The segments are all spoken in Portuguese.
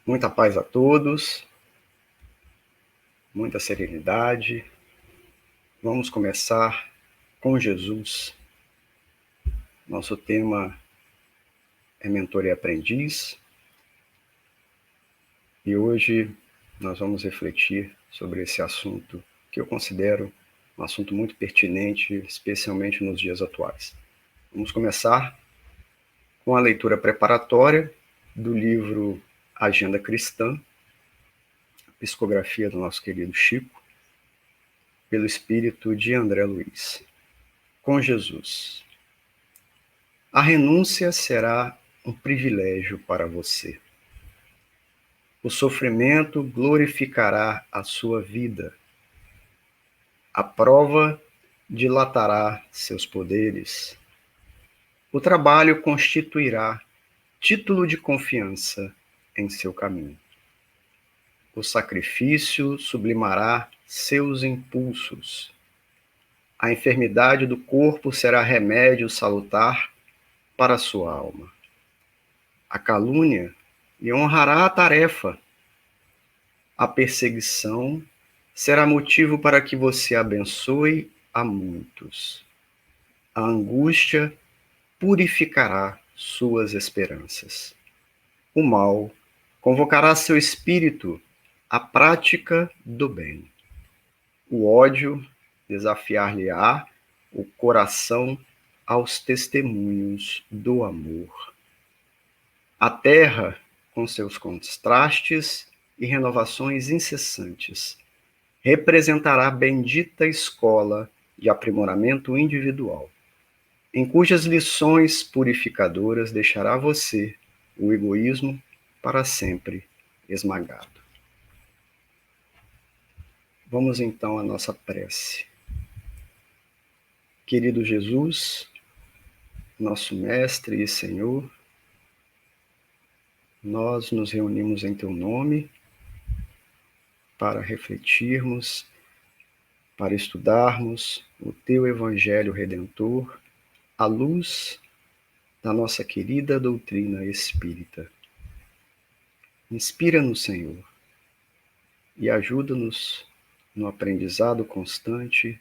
Muita paz a todos, muita serenidade. Vamos começar com Jesus. Nosso tema é mentor e aprendiz. E hoje nós vamos refletir sobre esse assunto que eu considero um assunto muito pertinente, especialmente nos dias atuais. Vamos começar com a leitura preparatória do livro Agenda Cristã, psicografia do nosso querido Chico, pelo espírito de André Luiz. Com Jesus. A renúncia será um privilégio para você. O sofrimento glorificará a sua vida. A prova dilatará seus poderes. O trabalho constituirá título de confiança em seu caminho. O sacrifício sublimará seus impulsos. A enfermidade do corpo será remédio salutar para a sua alma. A calúnia lhe honrará a tarefa. A perseguição será motivo para que você abençoe a muitos. A angústia purificará suas esperanças. O mal convocará seu espírito à prática do bem. O ódio desafiar-lhe-á o coração aos testemunhos do amor. A terra, com seus contrastes e renovações incessantes, representará a bendita escola de aprimoramento individual, em cujas lições purificadoras deixará você o egoísmo para sempre esmagado. Vamos então à nossa prece. Querido Jesus, nosso Mestre e Senhor, nós nos reunimos em Teu nome para refletirmos, para estudarmos o Teu Evangelho Redentor à luz da nossa querida doutrina espírita. Inspira-nos, Senhor, e ajuda-nos no aprendizado constante,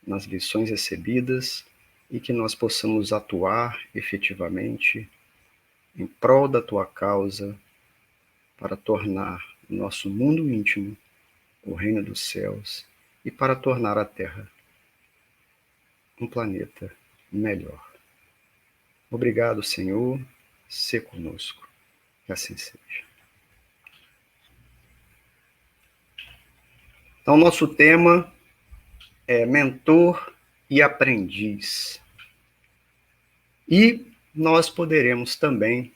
nas lições recebidas, e que nós possamos atuar efetivamente em prol da Tua causa para tornar o nosso mundo íntimo o reino dos céus e para tornar a Terra um planeta melhor. Obrigado, Senhor, se conosco. Que assim seja. Então, nosso tema é mentor e aprendiz. E nós poderemos também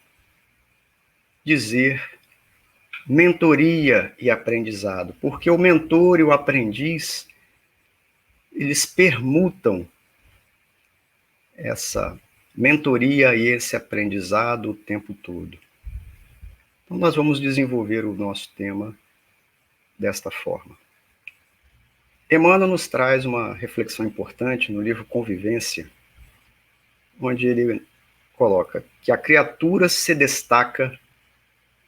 dizer mentoria e aprendizado, porque o mentor e o aprendiz, eles permutam essa mentoria e esse aprendizado o tempo todo. Então, nós vamos desenvolver o nosso tema desta forma. Emmanuel nos traz uma reflexão importante no livro Convivência, onde ele coloca que a criatura se destaca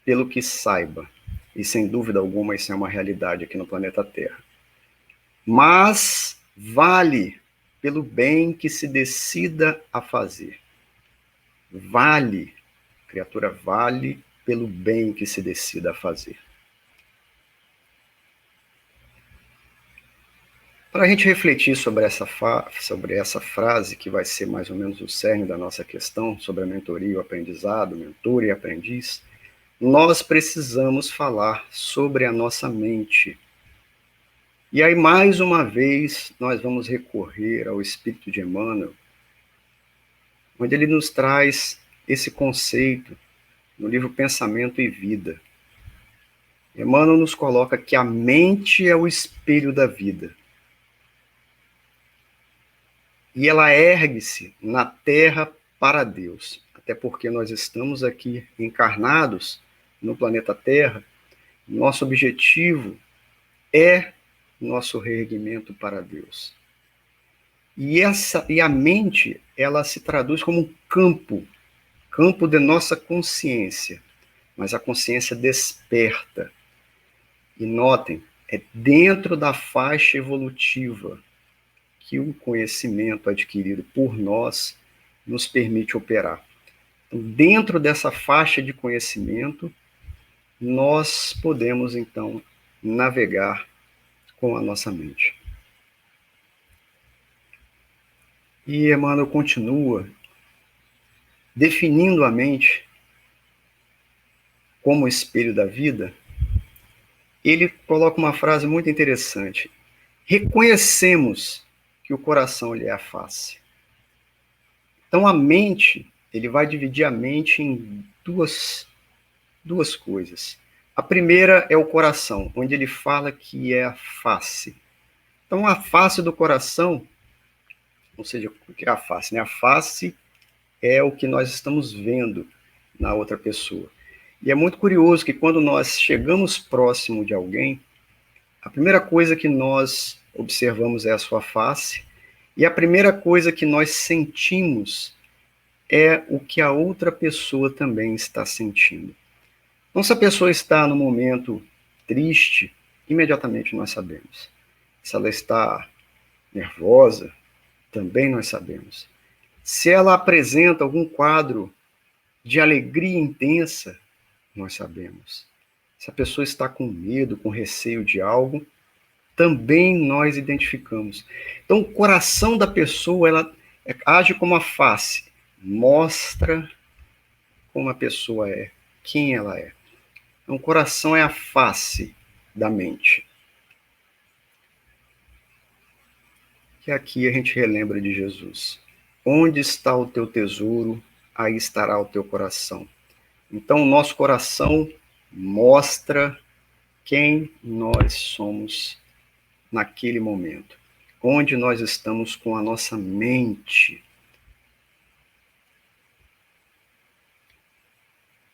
pelo que saiba, e sem dúvida alguma isso é uma realidade aqui no planeta Terra, mas vale pelo bem que se decida a fazer. Vale, a criatura vale pelo bem que se decida a fazer. Para a gente refletir sobre essa frase, que vai ser mais ou menos o cerne da nossa questão, sobre a mentoria e o aprendizado, mentor e aprendiz, nós precisamos falar sobre a nossa mente. E aí, mais uma vez, nós vamos recorrer ao Espírito de Emmanuel, onde ele nos traz esse conceito no livro Pensamento e Vida. Emmanuel nos coloca que a mente é o espelho da vida. E ela ergue-se na terra para Deus. Até porque nós estamos aqui encarnados no planeta Terra. Nosso objetivo é nosso reerguimento para Deus. E a mente, ela se traduz como um campo de nossa consciência, mas a consciência desperta. E notem, é dentro da faixa evolutiva que o conhecimento adquirido por nós nos permite operar. Então, dentro dessa faixa de conhecimento, nós podemos, então, navegar com a nossa mente. E Emmanuel continua definindo a mente como espelho da vida. Ele coloca uma frase muito interessante. Reconhecemos que o coração ele é a face. Então a mente, ele vai dividir a mente em duas coisas. A primeira é o coração, onde ele fala que é a face. Então a face do coração, ou seja, o que é a face? Né? A face é o que nós estamos vendo na outra pessoa. E é muito curioso que quando nós chegamos próximo de alguém, a primeira coisa que nós observamos é a sua face, e a primeira coisa que nós sentimos é o que a outra pessoa também está sentindo. Então, se a pessoa está no momento triste, imediatamente nós sabemos. Se ela está nervosa, também nós sabemos. Se ela apresenta algum quadro de alegria intensa, nós sabemos. Se a pessoa está com medo, com receio de algo, também nós identificamos. Então, o coração da pessoa, ela age como a face, mostra como a pessoa é, quem ela é. Então, o coração é a face da mente. E aqui a gente relembra de Jesus. Onde está o teu tesouro, aí estará o teu coração. Então, o nosso coração mostra quem nós somos naquele momento. Onde nós estamos com a nossa mente.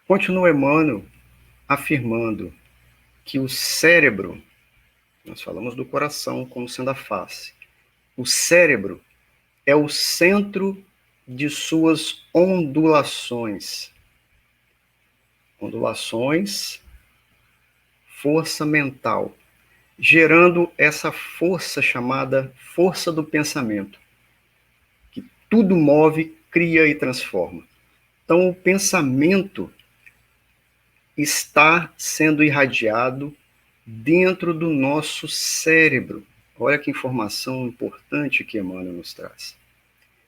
Continua Emmanuel afirmando que o cérebro, nós falamos do coração como sendo a face, o cérebro é o centro de suas ondulações. Ondulações, força mental, gerando essa força chamada força do pensamento, que tudo move, cria e transforma. Então, o pensamento está sendo irradiado dentro do nosso cérebro. Olha que informação importante que Emmanuel nos traz.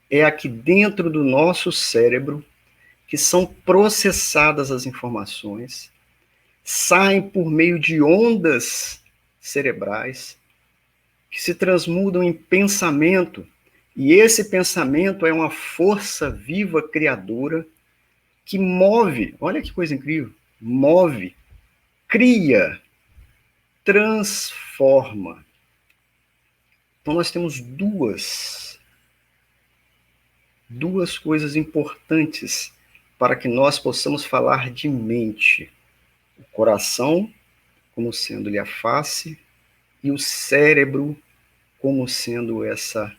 É aqui dentro do nosso cérebro que são processadas as informações, saem por meio de ondas cerebrais, que se transmudam em pensamento, e esse pensamento é uma força viva criadora que move, olha que coisa incrível, move, cria, transforma. Então nós temos duas coisas importantes para que nós possamos falar de mente. O coração como sendo-lhe a face e o cérebro como sendo essa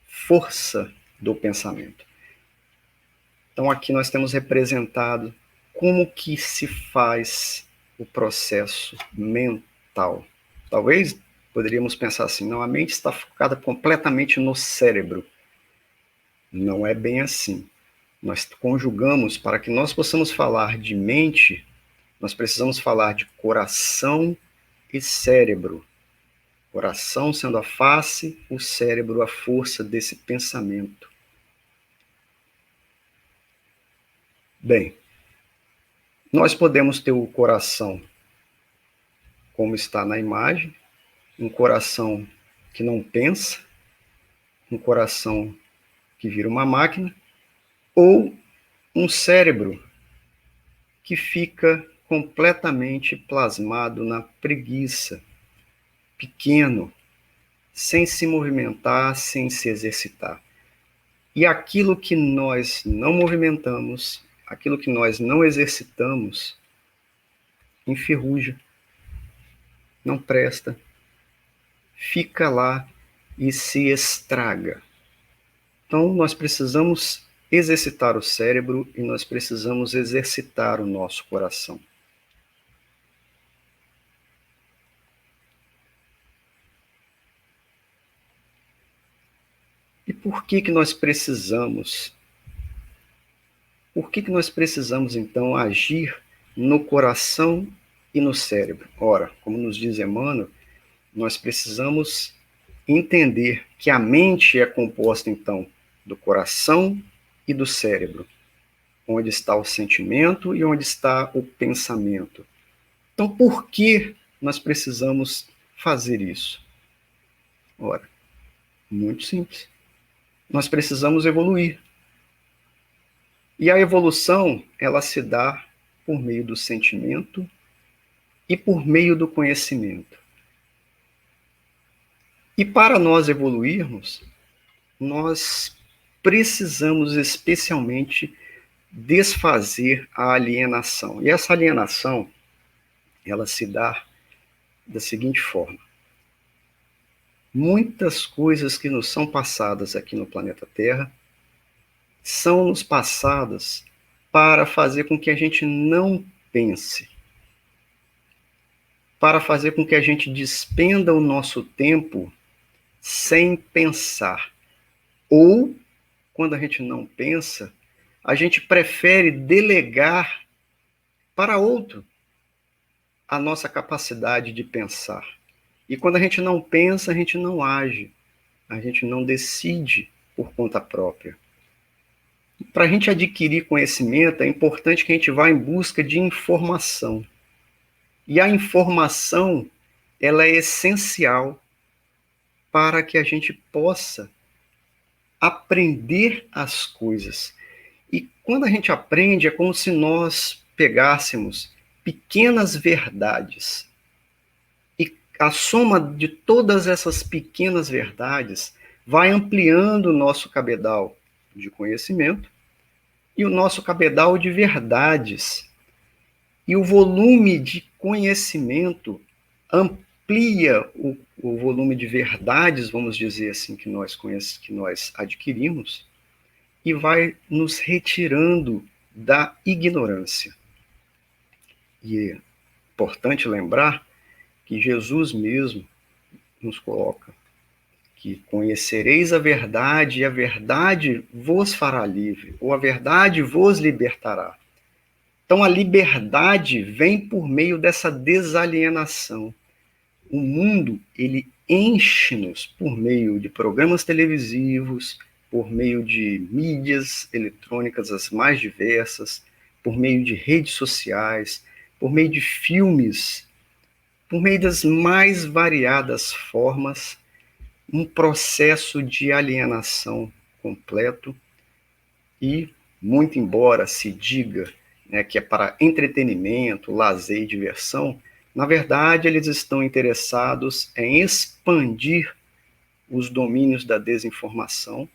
força do pensamento. Então aqui nós temos representado como que se faz o processo mental. Talvez poderíamos pensar assim, não, a mente está focada completamente no cérebro. Não é bem assim. Nós conjugamos, para que nós possamos falar de mente, nós precisamos falar de coração e cérebro. Coração sendo a face, o cérebro a força desse pensamento. Bem, nós podemos ter o coração como está na imagem, um coração que não pensa, um coração que vira uma máquina, ou um cérebro que fica completamente plasmado na preguiça, pequeno, sem se movimentar, sem se exercitar. E aquilo que nós não movimentamos, aquilo que nós não exercitamos, enferruja, não presta, fica lá e se estraga. Então, nós precisamos exercitar o cérebro e nós precisamos exercitar o nosso coração. E por que nós precisamos? Por que nós precisamos, então, agir no coração e no cérebro? Ora, como nos diz Emmanuel, nós precisamos entender que a mente é composta, então, do coração e do cérebro, onde está o sentimento e onde está o pensamento. Então, por que nós precisamos fazer isso? Ora, muito simples. Nós precisamos evoluir. E a evolução, ela se dá por meio do sentimento e por meio do conhecimento. E para nós evoluirmos, nós precisamos especialmente desfazer a alienação. E essa alienação, ela se dá da seguinte forma: muitas coisas que nos são passadas aqui no planeta Terra são nos passadas para fazer com que a gente não pense, para fazer com que a gente despenda o nosso tempo sem pensar. Ou, quando a gente não pensa, a gente prefere delegar para outro a nossa capacidade de pensar. E quando a gente não pensa, a gente não age, a gente não decide por conta própria. Para a gente adquirir conhecimento, é importante que a gente vá em busca de informação. E a informação, ela é essencial para que a gente possa aprender as coisas. E quando a gente aprende, é como se nós pegássemos pequenas verdades. E a soma de todas essas pequenas verdades vai ampliando o nosso cabedal de conhecimento e o nosso cabedal de verdades. E o volume de conhecimento amplia o volume de verdades, vamos dizer assim, que nós adquirimos, e vai nos retirando da ignorância. E é importante lembrar que Jesus mesmo nos coloca que conhecereis a verdade e a verdade vos fará livre, ou a verdade vos libertará. Então a liberdade vem por meio dessa desalienação. O mundo, ele enche-nos por meio de programas televisivos, por meio de mídias eletrônicas as mais diversas, por meio de redes sociais, por meio de filmes, por meio das mais variadas formas, um processo de alienação completo. E, muito embora se diga, né, que é para entretenimento, lazer e diversão, na verdade eles estão interessados em expandir os domínios da desinformação,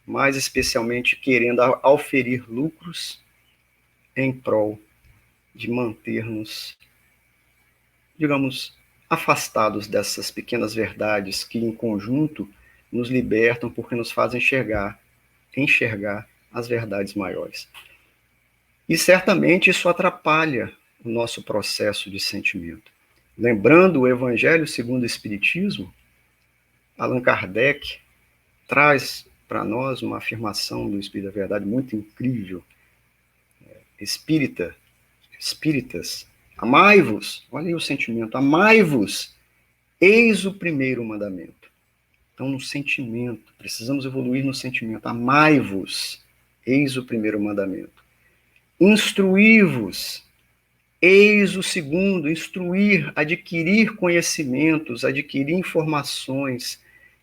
mais especialmente querendo auferir lucros em prol de manter-nos, digamos, afastados dessas pequenas verdades que, em conjunto, nos libertam porque nos fazem enxergar as verdades maiores. E certamente isso atrapalha o nosso processo de sentimento. Lembrando o Evangelho segundo o Espiritismo, Allan Kardec traz para nós uma afirmação do Espírito da Verdade muito incrível. Espíritas, amai-vos, olha aí o sentimento, amai-vos, eis o primeiro mandamento. Então, no sentimento, precisamos evoluir no sentimento, amai-vos, eis o primeiro mandamento. Instruí-vos, eis o segundo, instruir, adquirir conhecimentos, adquirir informações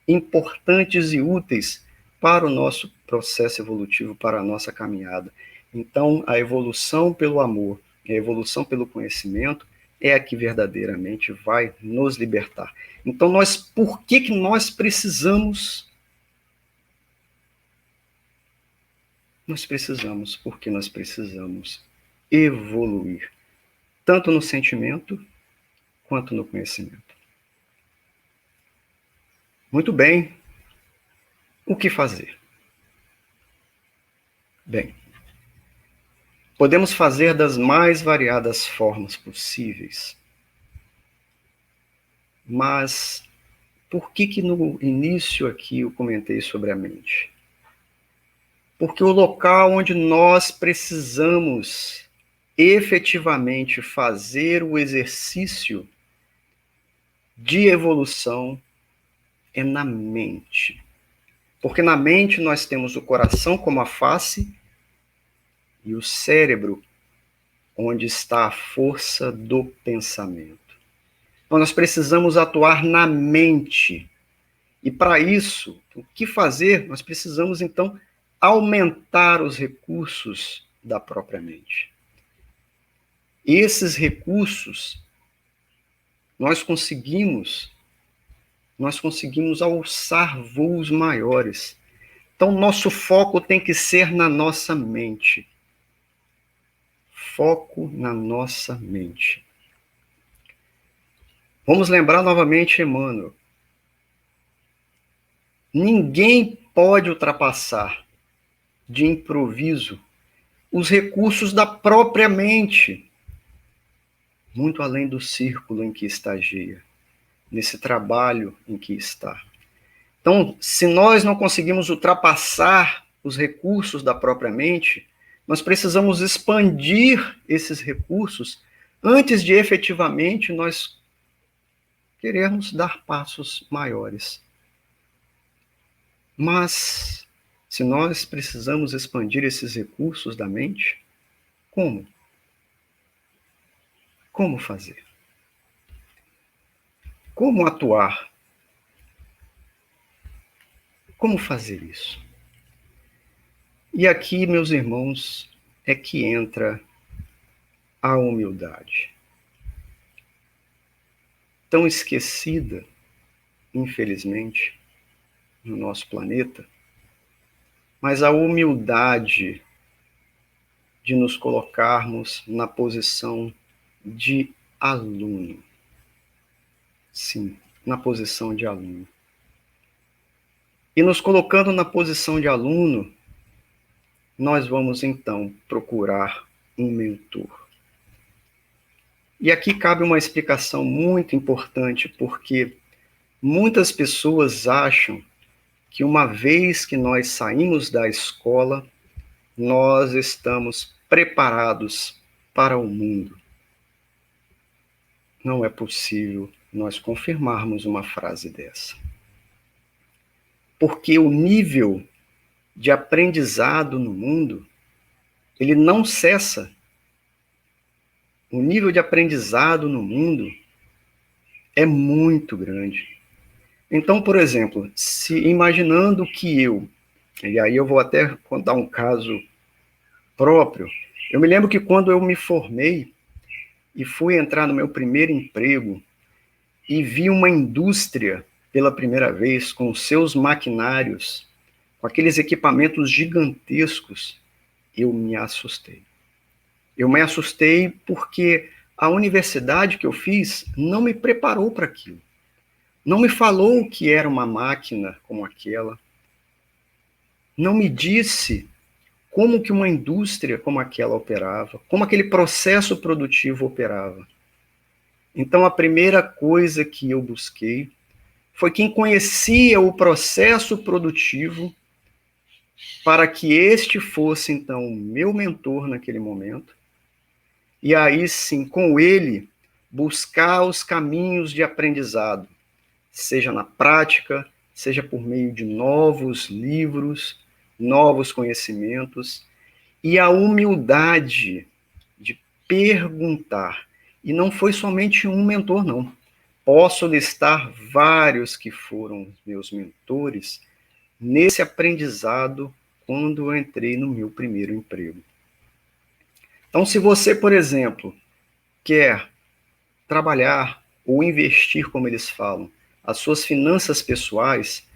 importantes e úteis para o nosso processo evolutivo, para a nossa caminhada. Então, a evolução pelo amor, a evolução pelo conhecimento é a que verdadeiramente vai nos libertar. Então, por que nós precisamos? Nós precisamos porque nós precisamos evoluir, tanto no sentimento quanto no conhecimento. Muito bem, o que fazer? Bem, podemos fazer das mais variadas formas possíveis, mas por que no início aqui eu comentei sobre a mente? Porque o local onde nós precisamos efetivamente fazer o exercício de evolução é na mente. Porque na mente nós temos o coração como a face e o cérebro onde está a força do pensamento. Então nós precisamos atuar na mente. E para isso, o que fazer? Nós precisamos então aumentar os recursos da própria mente. Esses recursos nós conseguimos alçar voos maiores. Então, nosso foco tem que ser na nossa mente. Foco na nossa mente. Vamos lembrar novamente Emmanuel. Ninguém pode ultrapassar de improviso os recursos da própria mente, muito além do círculo em que estagia, nesse trabalho em que está. Então, se nós não conseguimos ultrapassar os recursos da própria mente, nós precisamos expandir esses recursos antes de efetivamente nós querermos dar passos maiores. Mas, se nós precisamos expandir esses recursos da mente, como? Como fazer? Como atuar? Como fazer isso? E aqui, meus irmãos, é que entra a humildade. Tão esquecida, infelizmente, no nosso planeta, mas a humildade de nos colocarmos na posição de aluno. Sim, na posição de aluno. E nos colocando na posição de aluno, nós vamos então procurar um mentor. E aqui cabe uma explicação muito importante, porque muitas pessoas acham que uma vez que nós saímos da escola, nós estamos preparados para o mundo. Não é possível nós confirmarmos uma frase dessa. Porque o nível de aprendizado no mundo, ele não cessa. O nível de aprendizado no mundo é muito grande. Então, por exemplo, se imaginando que e aí eu vou até contar um caso próprio, eu me lembro que quando eu me formei e fui entrar no meu primeiro emprego e vi uma indústria pela primeira vez com seus maquinários, com aqueles equipamentos gigantescos, eu me assustei. Eu me assustei porque a universidade que eu fiz não me preparou para aquilo. Não me falou o que era uma máquina como aquela. Não me disse como que uma indústria como aquela operava, como aquele processo produtivo operava. Então, a primeira coisa que eu busquei foi quem conhecia o processo produtivo para que este fosse, então, o meu mentor naquele momento. E aí, sim, com ele, buscar os caminhos de aprendizado, seja na prática, seja por meio de novos livros, novos conhecimentos, e a humildade de perguntar. E não foi somente um mentor, não. Posso listar vários que foram meus mentores nesse aprendizado quando eu entrei no meu primeiro emprego. Então, se você, por exemplo, quer trabalhar ou investir, como eles falam, as suas finanças pessoais,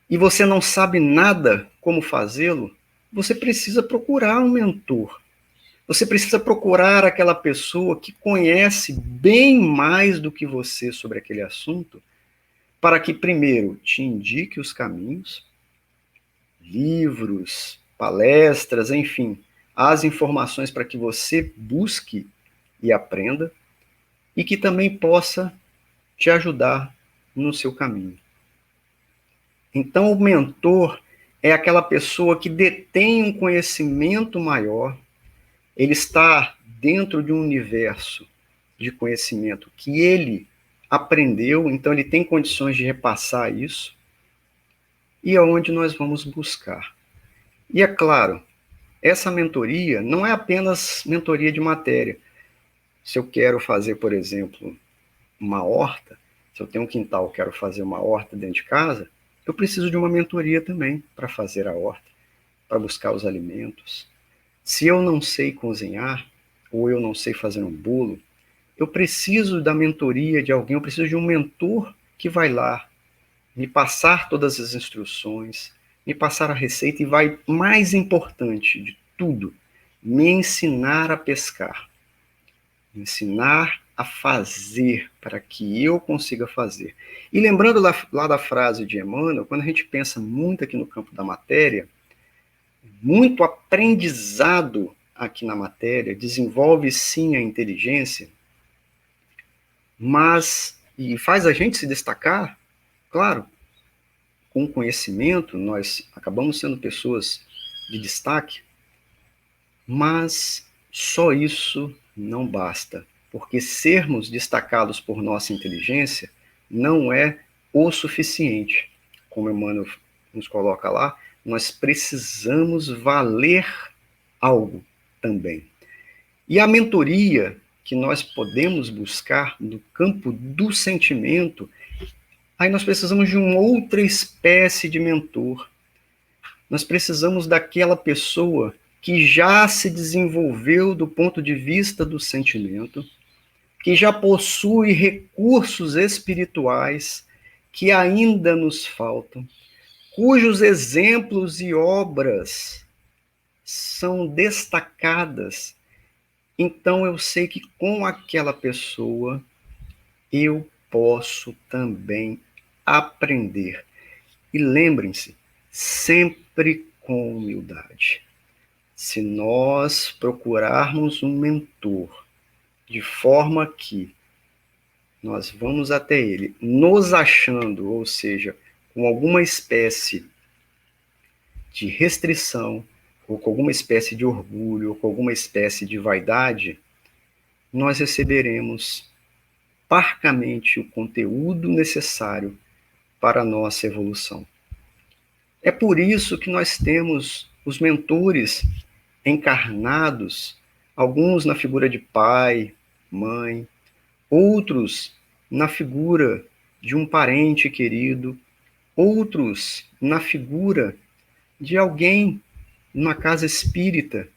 e você não sabe nada como fazê-lo, você precisa procurar um mentor. Você precisa procurar aquela pessoa que conhece bem mais do que você sobre aquele assunto, para que, primeiro, te indique os caminhos, livros, palestras, enfim, as informações para que você busque e aprenda, e que também possa te ajudar no seu caminho. Então, o mentor é aquela pessoa que detém um conhecimento maior, ele está dentro de um universo de conhecimento que ele aprendeu, então ele tem condições de repassar isso, e é onde nós vamos buscar. E é claro, essa mentoria não é apenas mentoria de matéria. Se eu quero fazer, por exemplo, uma horta, se eu tenho um quintal, quero fazer uma horta dentro de casa, eu preciso de uma mentoria também para fazer a horta, para buscar os alimentos. Se eu não sei cozinhar, ou eu não sei fazer um bolo, eu preciso da mentoria de alguém, eu preciso de um mentor que vai lá me passar todas as instruções, me passar a receita e vai, mais importante de tudo, me ensinar a pescar, me ensinar a fazer para que eu consiga fazer. E lembrando lá da frase de Emmanuel, quando a gente pensa muito aqui no campo da matéria, muito aprendizado aqui na matéria desenvolve sim a inteligência, mas, e faz a gente se destacar, claro, com conhecimento, nós acabamos sendo pessoas de destaque, mas só isso não basta, porque sermos destacados por nossa inteligência não é o suficiente. Como Emmanuel nos coloca lá, nós precisamos valer algo também. E a mentoria que nós podemos buscar no campo do sentimento, aí nós precisamos de uma outra espécie de mentor. Nós precisamos daquela pessoa que já se desenvolveu do ponto de vista do sentimento, que já possui recursos espirituais que ainda nos faltam, cujos exemplos e obras são destacadas. Então eu sei que com aquela pessoa eu posso também aprender. E lembrem-se, sempre com humildade. Se nós procurarmos um mentor de forma que nós vamos até ele nos achando, ou seja, com alguma espécie de restrição, ou com alguma espécie de orgulho, ou com alguma espécie de vaidade, nós receberemos parcamente o conteúdo necessário para a nossa evolução. É por isso que nós temos os mentores encarnados, alguns na figura de pai, mãe, outros na figura de um parente querido, outros na figura de alguém numa casa espírita,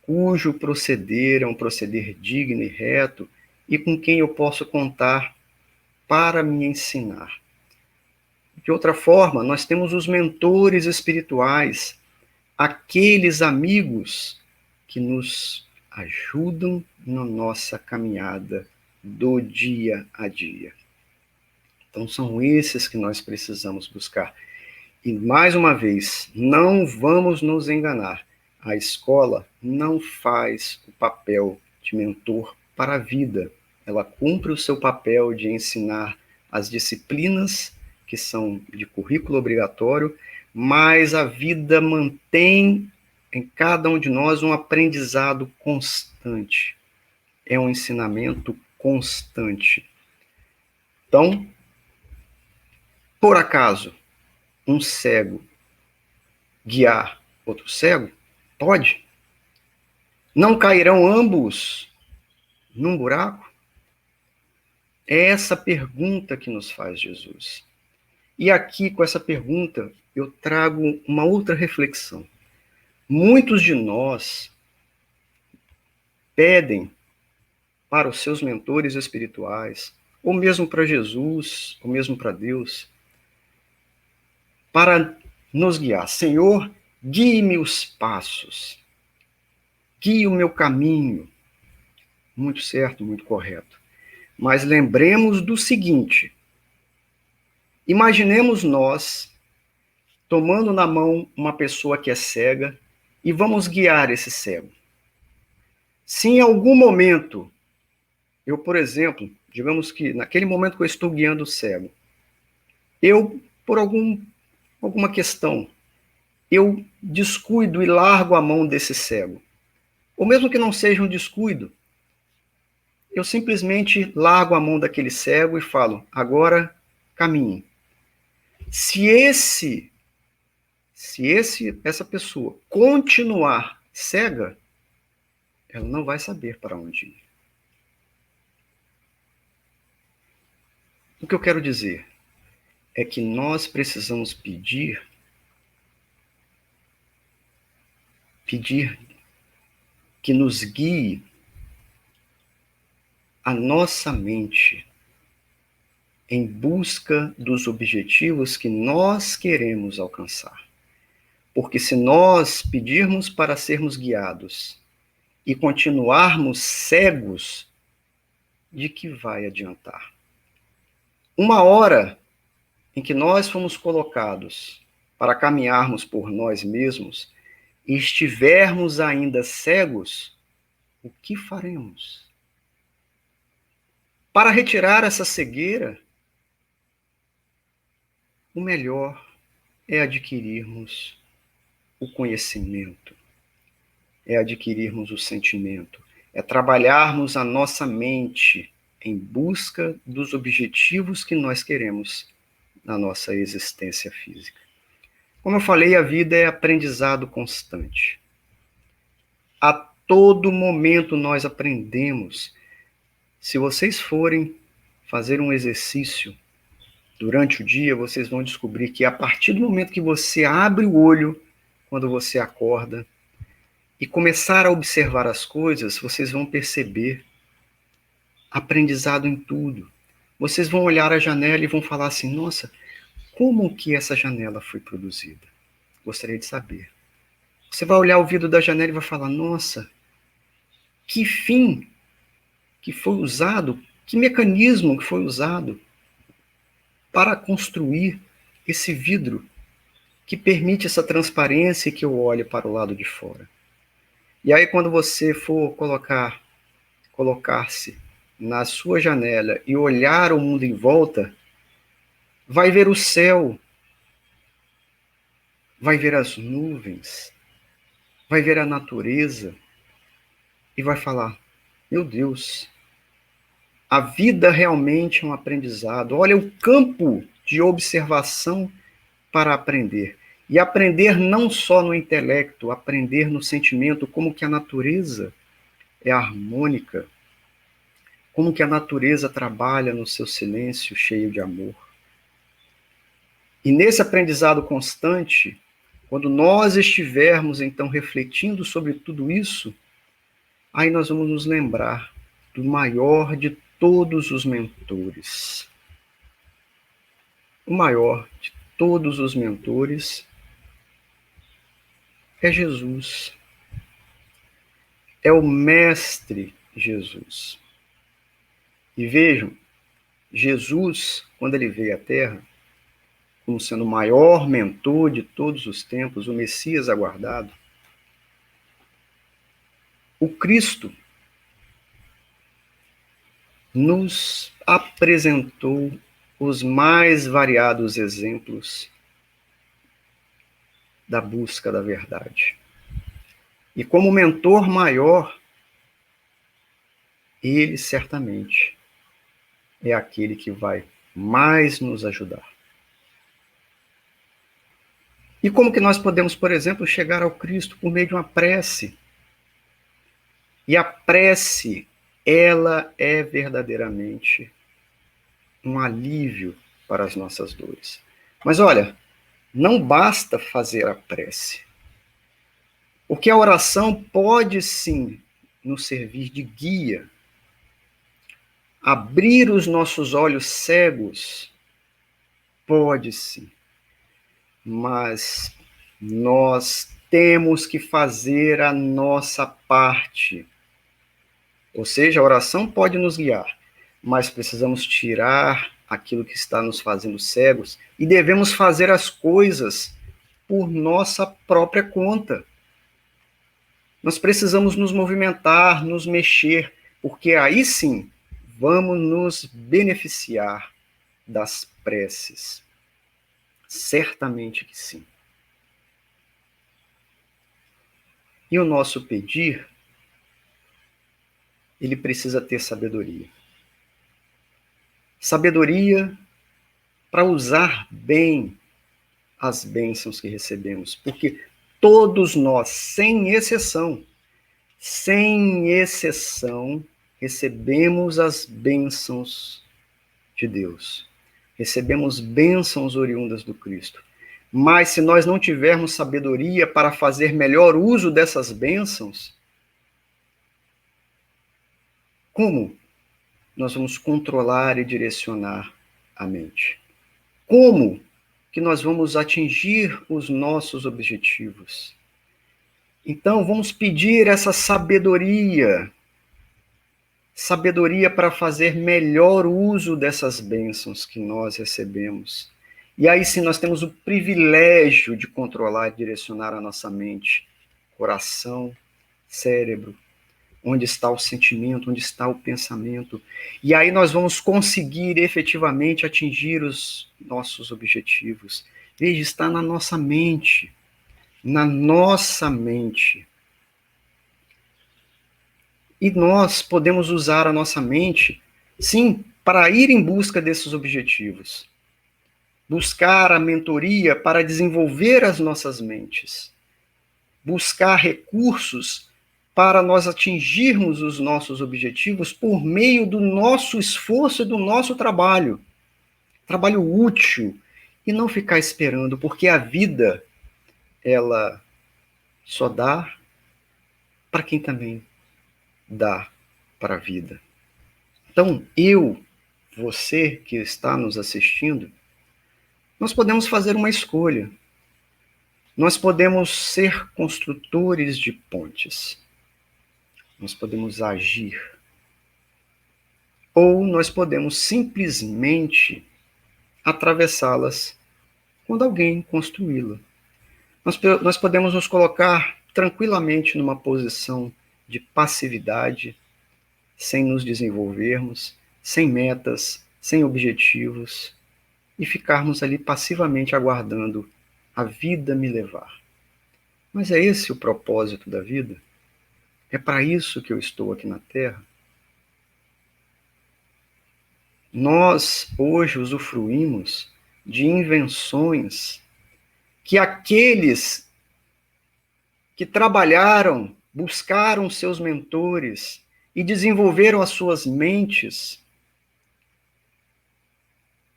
cujo proceder é um proceder digno e reto e com quem eu posso contar para me ensinar. De outra forma, nós temos os mentores espirituais, aqueles amigos que nos ajudam na nossa caminhada do dia a dia. Então, são esses que nós precisamos buscar. E, mais uma vez, não vamos nos enganar. A escola não faz o papel de mentor para a vida. Ela cumpre o seu papel de ensinar as disciplinas que são de currículo obrigatório, mas a vida mantém em cada um de nós um aprendizado constante. É um ensinamento constante. Então, por acaso, um cego guiar outro cego? Pode. Não cairão ambos num buraco? É essa pergunta que nos faz Jesus. E aqui, com essa pergunta, eu trago uma outra reflexão. Muitos de nós pedem para os seus mentores espirituais, ou mesmo para Jesus, ou mesmo para Deus, para nos guiar. Senhor, guie-me os passos, guie o meu caminho. Muito certo, muito correto. Mas lembremos do seguinte: imaginemos nós tomando na mão uma pessoa que é cega e vamos guiar esse cego. Se em algum momento, eu, por exemplo, digamos que naquele momento que eu estou guiando o cego, eu, por alguma questão, eu descuido e largo a mão desse cego, ou mesmo que não seja um descuido, eu simplesmente largo a mão daquele cego e falo, agora caminhe. Se essa pessoa continuar cega, ela não vai saber para onde ir. O que eu quero dizer é que nós precisamos pedir que nos guie a nossa mente em busca dos objetivos que nós queremos alcançar. Porque se nós pedirmos para sermos guiados e continuarmos cegos, de que vai adiantar? Uma hora em que nós fomos colocados para caminharmos por nós mesmos e estivermos ainda cegos, o que faremos? Para retirar essa cegueira, o melhor é adquirirmos o conhecimento, é adquirirmos o sentimento, é trabalharmos a nossa mente em busca dos objetivos que nós queremos na nossa existência física. Como eu falei, a vida é aprendizado constante. A todo momento nós aprendemos. Se vocês forem fazer um exercício durante o dia, vocês vão descobrir que a partir do momento que você abre o olho, quando você acorda, e começar a observar as coisas, vocês vão perceber aprendizado em tudo. Vocês vão olhar a janela e vão falar assim, nossa, como que essa janela foi produzida? Gostaria de saber. Você vai olhar o vidro da janela e vai falar, nossa, que fim que foi usado, que mecanismo que foi usado para construir esse vidro que permite essa transparência e que eu olhe para o lado de fora. E aí quando você for colocar-se na sua janela e olhar o mundo em volta, vai ver o céu, vai ver as nuvens, vai ver a natureza e vai falar, meu Deus, a vida realmente é um aprendizado. Olha o campo de observação para aprender. E aprender não só no intelecto, aprender no sentimento, como que a natureza é harmônica, como que a natureza trabalha no seu silêncio cheio de amor. E nesse aprendizado constante, quando nós estivermos então refletindo sobre tudo isso, aí nós vamos nos lembrar do maior de todos os mentores. O maior de todos os mentores é Jesus. É o Mestre Jesus. E vejam, Jesus, quando ele veio à Terra, como sendo o maior mentor de todos os tempos, o Messias aguardado, o Cristo nos apresentou os mais variados exemplos da busca da verdade. E como mentor maior, ele certamente é aquele que vai mais nos ajudar. E como que nós podemos, por exemplo, chegar ao Cristo por meio de uma prece? E a prece, ela é verdadeiramente um alívio para as nossas dores. Mas olha, não basta fazer a prece. Porque a oração pode sim nos servir de guia, abrir os nossos olhos cegos, pode sim. Mas nós temos que fazer a nossa parte. Ou seja, a oração pode nos guiar, mas precisamos tirar aquilo que está nos fazendo cegos e devemos fazer as coisas por nossa própria conta. Nós precisamos nos movimentar, nos mexer, porque aí sim vamos nos beneficiar das preces. Certamente que sim. E o nosso pedir, ele precisa ter sabedoria. Sabedoria para usar bem as bênçãos que recebemos, porque todos nós, sem exceção, recebemos as bênçãos de Deus. Recebemos bênçãos oriundas do Cristo. Mas se nós não tivermos sabedoria para fazer melhor uso dessas bênçãos, como nós vamos controlar e direcionar a mente? Como que nós vamos atingir os nossos objetivos? Então, vamos pedir essa sabedoria para fazer melhor uso dessas bênçãos que nós recebemos. E aí sim nós temos o privilégio de controlar e direcionar a nossa mente, coração, cérebro, onde está o sentimento, onde está o pensamento. E aí nós vamos conseguir efetivamente atingir os nossos objetivos. Veja, está na nossa mente. Na nossa mente. E nós podemos usar a nossa mente, sim, para ir em busca desses objetivos. Buscar a mentoria para desenvolver as nossas mentes. Buscar recursos para nós atingirmos os nossos objetivos por meio do nosso esforço e do nosso trabalho. Trabalho útil. E não ficar esperando, porque a vida, ela só dá para quem também dá para a vida. Então, você que está nos assistindo, nós podemos fazer uma escolha. Nós podemos ser construtores de pontes. Nós podemos agir. Ou nós podemos simplesmente atravessá-las quando alguém construí-la. Nós podemos nos colocar tranquilamente numa posição de passividade, sem nos desenvolvermos, sem metas, sem objetivos, e ficarmos ali passivamente aguardando a vida me levar. Mas é esse o propósito da vida? É para isso que eu estou aqui na Terra? Nós, hoje, usufruímos de invenções que aqueles que trabalharam, buscaram seus mentores e desenvolveram as suas mentes,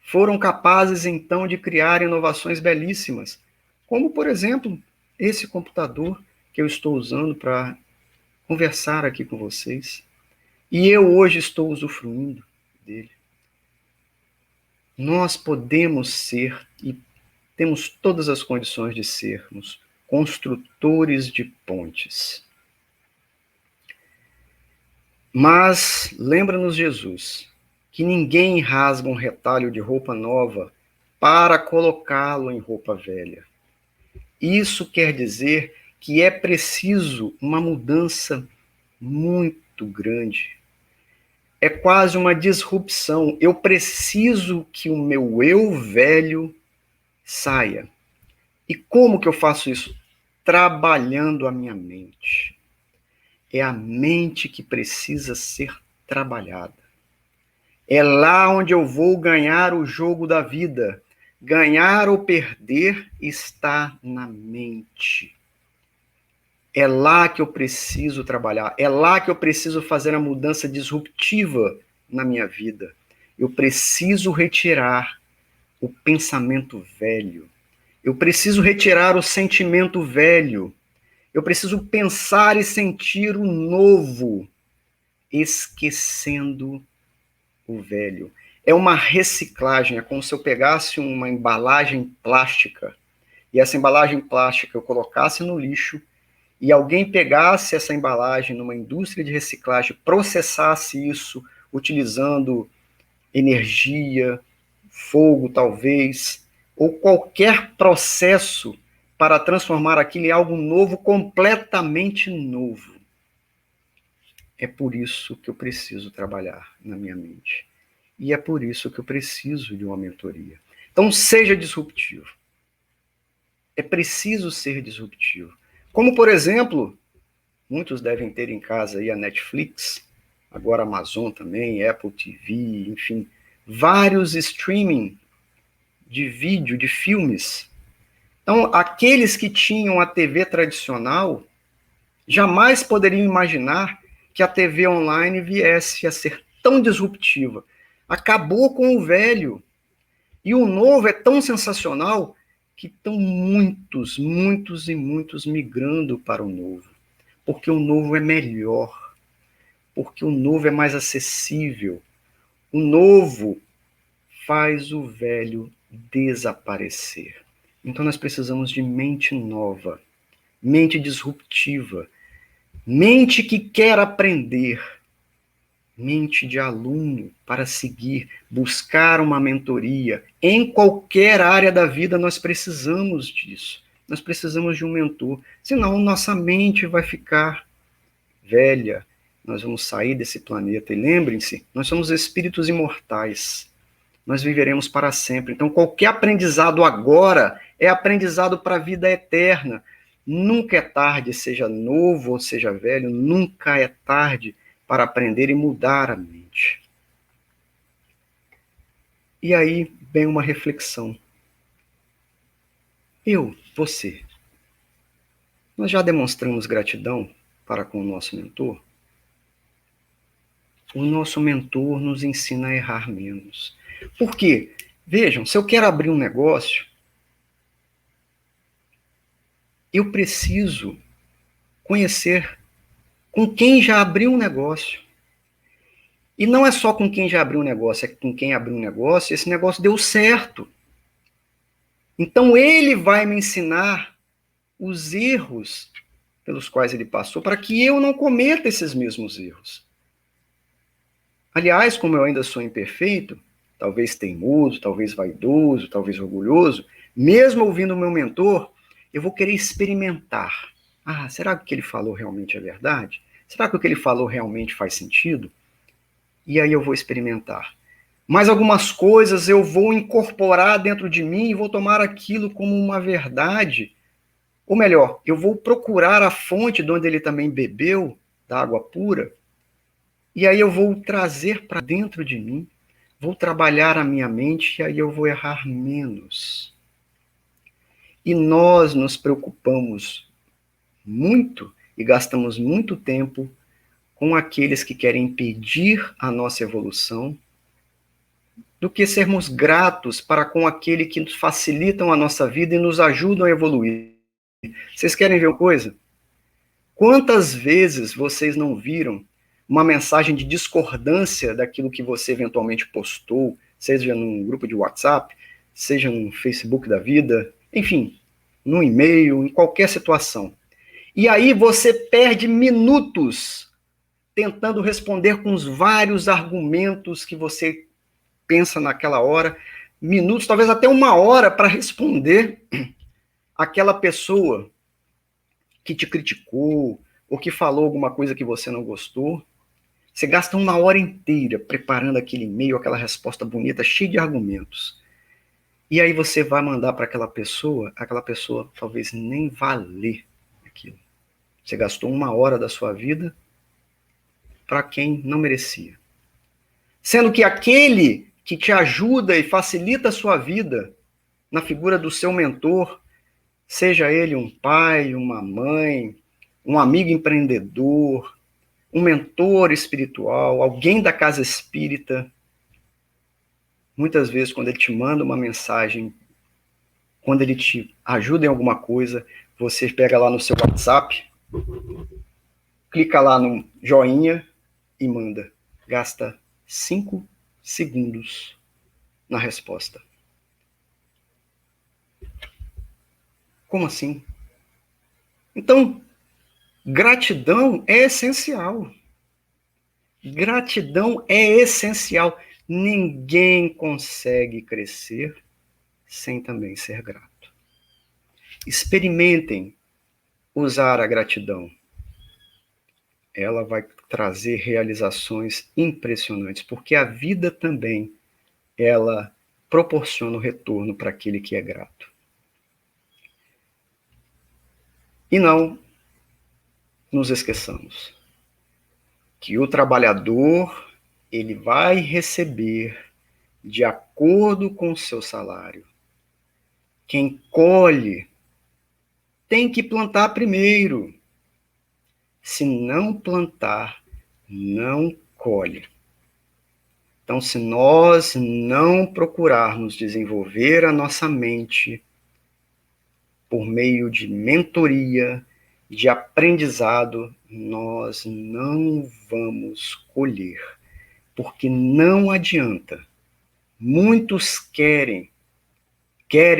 foram capazes, então, de criar inovações belíssimas, como, por exemplo, esse computador que eu estou usando para conversar aqui com vocês. E eu hoje estou usufruindo dele. Nós podemos ser, e temos todas as condições de sermos, construtores de pontes. Mas, lembra-nos Jesus, que ninguém rasga um retalho de roupa nova para colocá-lo em roupa velha. Isso quer dizer que é preciso uma mudança muito grande. É quase uma disrupção. Eu preciso que o meu eu velho saia. E como que eu faço isso? Trabalhando a minha mente. É a mente que precisa ser trabalhada. É lá onde eu vou ganhar o jogo da vida. Ganhar ou perder está na mente. É lá que eu preciso trabalhar. É lá que eu preciso fazer a mudança disruptiva na minha vida. Eu preciso retirar o pensamento velho. Eu preciso retirar o sentimento velho. Eu preciso pensar e sentir o novo, esquecendo o velho. É uma reciclagem, é como se eu pegasse uma embalagem plástica e essa embalagem plástica eu colocasse no lixo e alguém pegasse essa embalagem numa indústria de reciclagem, processasse isso utilizando energia, fogo talvez, ou qualquer processo para transformar aquilo em algo novo, completamente novo. É por isso que eu preciso trabalhar na minha mente. E é por isso que eu preciso de uma mentoria. Então, seja disruptivo. É preciso ser disruptivo. Como, por exemplo, muitos devem ter em casa aí a Netflix, agora a Amazon também, Apple TV, enfim, vários streaming de vídeo, de filmes. Então, aqueles que tinham a TV tradicional jamais poderiam imaginar que a TV online viesse a ser tão disruptiva. Acabou com o velho. E o novo é tão sensacional que estão muitos migrando para o novo. Porque o novo é melhor. Porque o novo é mais acessível. O novo faz o velho desaparecer. Então nós precisamos de mente nova, mente disruptiva, mente que quer aprender, mente de aluno para seguir, buscar uma mentoria. Em qualquer área da vida nós precisamos disso. Nós precisamos de um mentor, senão nossa mente vai ficar velha, nós vamos sair desse planeta. E lembrem-se, nós somos espíritos imortais, nós viveremos para sempre. Então qualquer aprendizado agora é aprendizado para a vida eterna. Nunca é tarde, seja novo ou seja velho, nunca é tarde para aprender e mudar a mente. E aí vem uma reflexão. Você, nós já demonstramos gratidão para com o nosso mentor? O nosso mentor nos ensina a errar menos. Por quê? Vejam, se eu quero abrir um negócio, eu preciso conhecer com quem já abriu um negócio. E não é só com quem já abriu um negócio, é com quem abriu um negócio e esse negócio deu certo. Então ele vai me ensinar os erros pelos quais ele passou para que eu não cometa esses mesmos erros. Aliás, como eu ainda sou imperfeito, talvez teimoso, talvez vaidoso, talvez orgulhoso, mesmo ouvindo o meu mentor, eu vou querer experimentar. Ah, será que o que ele falou realmente é verdade? Será que o que ele falou realmente faz sentido? E aí eu vou experimentar. Mas algumas coisas eu vou incorporar dentro de mim e vou tomar aquilo como uma verdade. Ou melhor, eu vou procurar a fonte de onde ele também bebeu, da água pura, e aí eu vou trazer para dentro de mim, vou trabalhar a minha mente e aí eu vou errar menos. E nós nos preocupamos muito e gastamos muito tempo com aqueles que querem impedir a nossa evolução, do que sermos gratos para com aquele que nos facilitam a nossa vida e nos ajudam a evoluir. Vocês querem ver uma coisa? Quantas vezes vocês não viram uma mensagem de discordância daquilo que você eventualmente postou, seja num grupo de WhatsApp, seja no Facebook da vida, enfim, no e-mail, em qualquer situação. E aí você perde minutos tentando responder com os vários argumentos que você pensa naquela hora, minutos, talvez até uma hora para responder aquela pessoa que te criticou ou que falou alguma coisa que você não gostou. Você gasta uma hora inteira preparando aquele e-mail, aquela resposta bonita, cheia de argumentos. E aí você vai mandar para aquela pessoa talvez nem vá ler aquilo. Você gastou uma hora da sua vida para quem não merecia. Sendo que aquele que te ajuda e facilita a sua vida, na figura do seu mentor, seja ele um pai, uma mãe, um amigo empreendedor, um mentor espiritual, alguém da casa espírita, muitas vezes quando ele te manda uma mensagem, quando ele te ajuda em alguma coisa, você pega lá no seu WhatsApp, clica lá no joinha e manda. Gasta 5 segundos na resposta. Como assim? Então, gratidão é essencial. Gratidão é essencial. Ninguém consegue crescer sem também ser grato. Experimentem usar a gratidão. Ela vai trazer realizações impressionantes, porque a vida também, ela proporciona o retorno para aquele que é grato. E não nos esqueçamos que o trabalhador, ele vai receber de acordo com o seu salário. Quem colhe tem que plantar primeiro. Se não plantar, não colhe. Então, se nós não procurarmos desenvolver a nossa mente por meio de mentoria, de aprendizado, nós não vamos colher. Porque não adianta. Muitos querem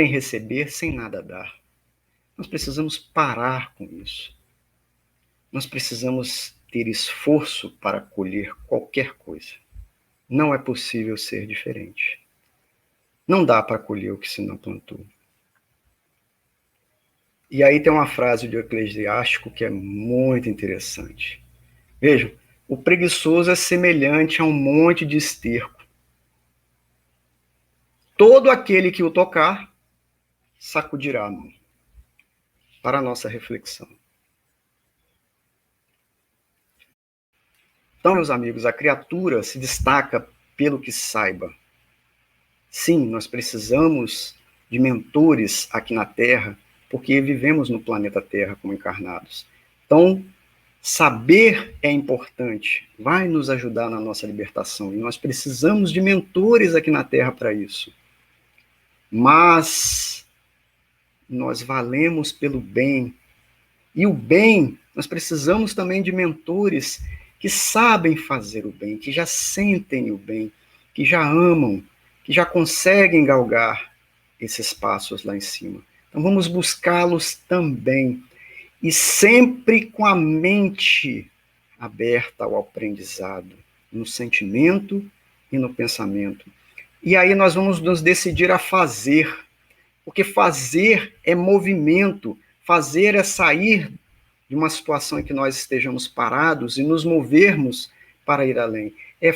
receber sem nada dar. Nós precisamos parar com isso. Nós precisamos ter esforço para colher qualquer coisa. Não é possível ser diferente. Não dá para colher o que se não plantou. E aí tem uma frase do Eclesiástico que é muito interessante. Vejam, o preguiçoso é semelhante a um monte de esterco. Todo aquele que o tocar, sacudirá a mão. Para a nossa reflexão. Então, meus amigos, a criatura se destaca pelo que saiba. Sim, nós precisamos de mentores aqui na Terra, porque vivemos no planeta Terra como encarnados. Então, saber é importante, vai nos ajudar na nossa libertação, e nós precisamos de mentores aqui na Terra para isso. Mas nós valemos pelo bem, e o bem, nós precisamos também de mentores que sabem fazer o bem, que já sentem o bem, que já amam, que já conseguem galgar esses passos lá em cima. Então vamos buscá-los também, e sempre com a mente aberta ao aprendizado, no sentimento e no pensamento. E aí nós vamos nos decidir a fazer, porque fazer é movimento, fazer é sair de uma situação em que nós estejamos parados e nos movermos para ir além. É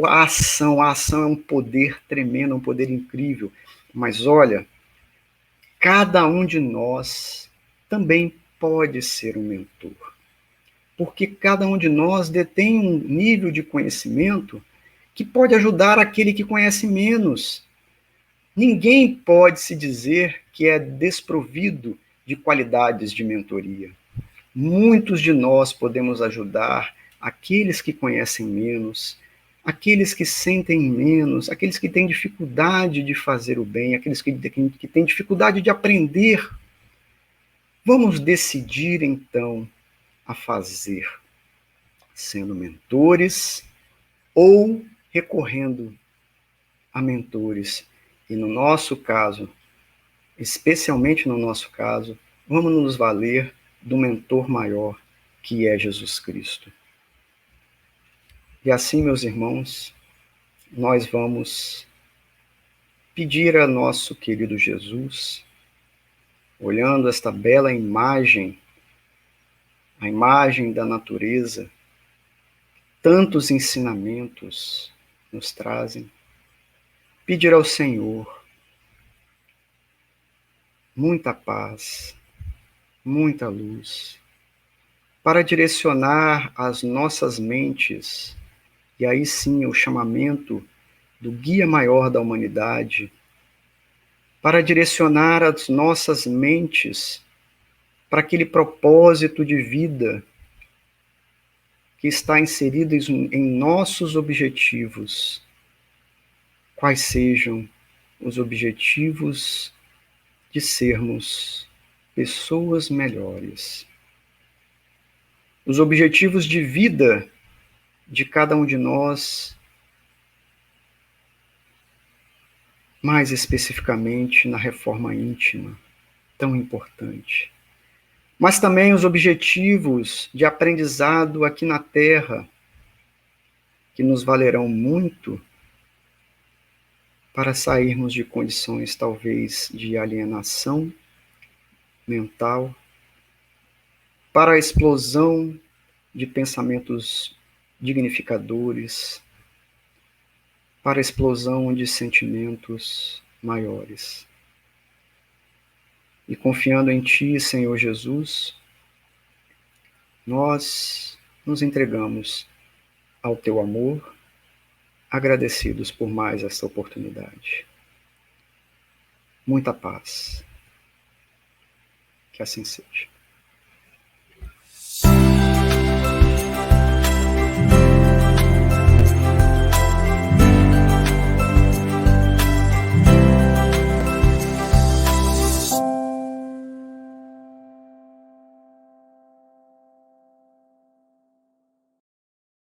a ação é um poder tremendo, um poder incrível. Mas olha, cada um de nós também pode ser um mentor. Porque cada um de nós detém um nível de conhecimento que pode ajudar aquele que conhece menos. Ninguém pode se dizer que é desprovido de qualidades de mentoria. Muitos de nós podemos ajudar aqueles que conhecem menos, aqueles que sentem menos, aqueles que têm dificuldade de fazer o bem, aqueles que têm dificuldade de aprender. Vamos decidir, então, a fazer, sendo mentores ou recorrendo a mentores. E no nosso caso, especialmente no nosso caso, vamos nos valer do mentor maior, que é Jesus Cristo. E assim, meus irmãos, nós vamos pedir a nosso querido Jesus, olhando esta bela imagem, a imagem da natureza, tantos ensinamentos nos trazem, pedir ao Senhor muita paz, muita luz, para direcionar as nossas mentes, e aí sim o chamamento do guia maior da humanidade, para direcionar as nossas mentes para aquele propósito de vida que está inserido em nossos objetivos, quais sejam os objetivos de sermos pessoas melhores. Os objetivos de vida de cada um de nós, mais especificamente na reforma íntima, tão importante. Mas também os objetivos de aprendizado aqui na Terra, que nos valerão muito para sairmos de condições, talvez, de alienação, mental, para a explosão de pensamentos dignificadores, para a explosão de sentimentos maiores. E confiando em Ti, Senhor Jesus, nós nos entregamos ao Teu amor, agradecidos por mais esta oportunidade. Muita paz. Que assim seja.